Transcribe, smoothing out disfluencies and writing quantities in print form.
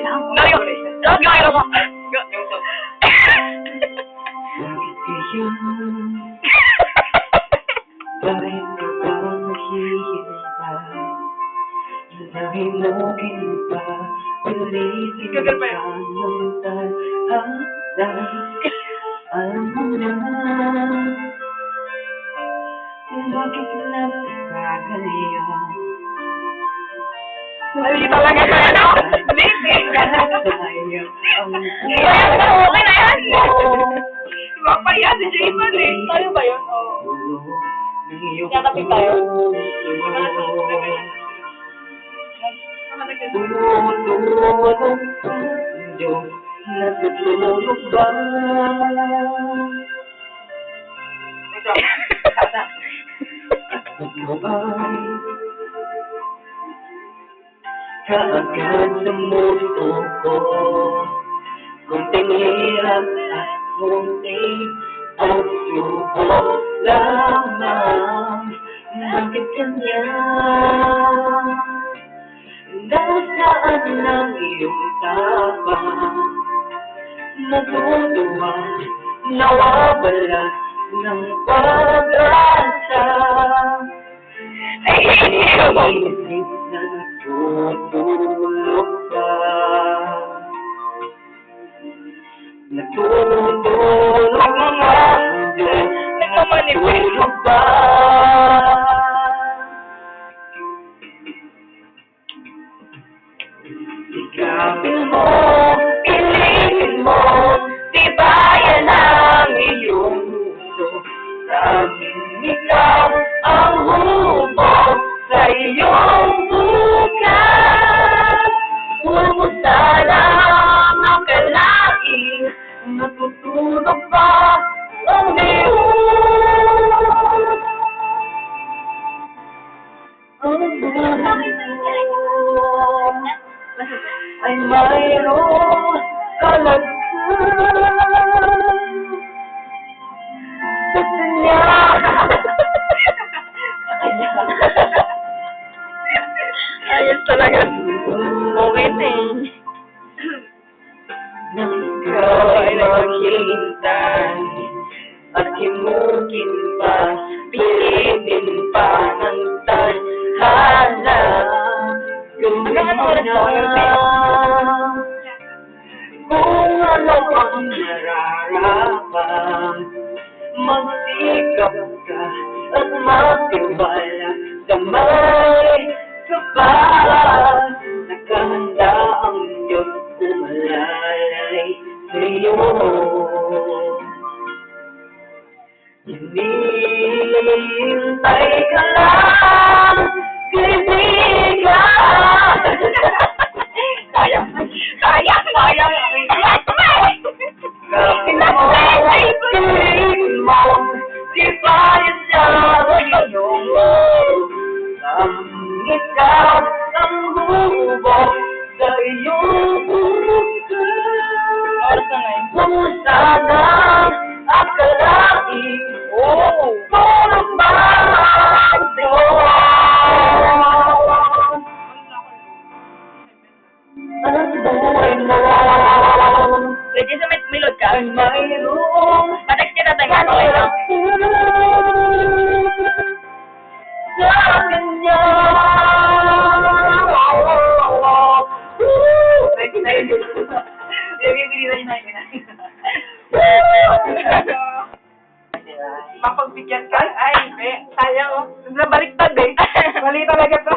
lang. Gayo. Gayo mo. Bakit ka ba naghihirap? Hinahin mo pa, pilitin ka ng talhada. Alam mo na kung bakit nagkagayon. Mali talaga na ano? Lising ka na. Okay na yan. Mapaya si Jason eh. Tayo ba yun? Oo. Tatapit tayo. Tumutulong Diyos, natutulog ba? Ito ay kaagad sa mundo ko. Kunting hirap at kunting pagsubok lamang. Bakit kanya? Nasaan ang iyong tapang? Natutuwa, nawawala ng pag-asa. Iisip na natutulog ka. Natutulog ang Diyos, natutulog ba? Sikapin mo, piliin mo, tibayan ang iyong puso. Tanging ikaw ang hubog sa iyong bukas. Kumusta lang ang kalaing, natutulog ba ang Diyos? Ang buhay ay mayroong kalaghan sa kanya. Ayos talaga. Okay na eh. Nang ikaw ay maghintay at himugin pa, pilitin pa ng tadhana. Gawin mo na kung ano ang nararapat. Magsikap ka at magtiwala sa may kapal. Nakahanda ang Diyos umalalay sa'yo. Hinihintay ka lang, kaibigan. Sayang. Sayang. Sayang. Piliin mo, tibayan sa iyong loob. Ikaw ang hubog sa iyong bukas. Kumusta na akalain? Tulog ba ang Diyos? Ang buhay mo Pwede sa may load ka? ay mayroong Patext kita tayo. Okay lang. sa kanya. Mapagbigyan ka? Ay, sayang oh. Nabaliktad eh. Mali talaga to.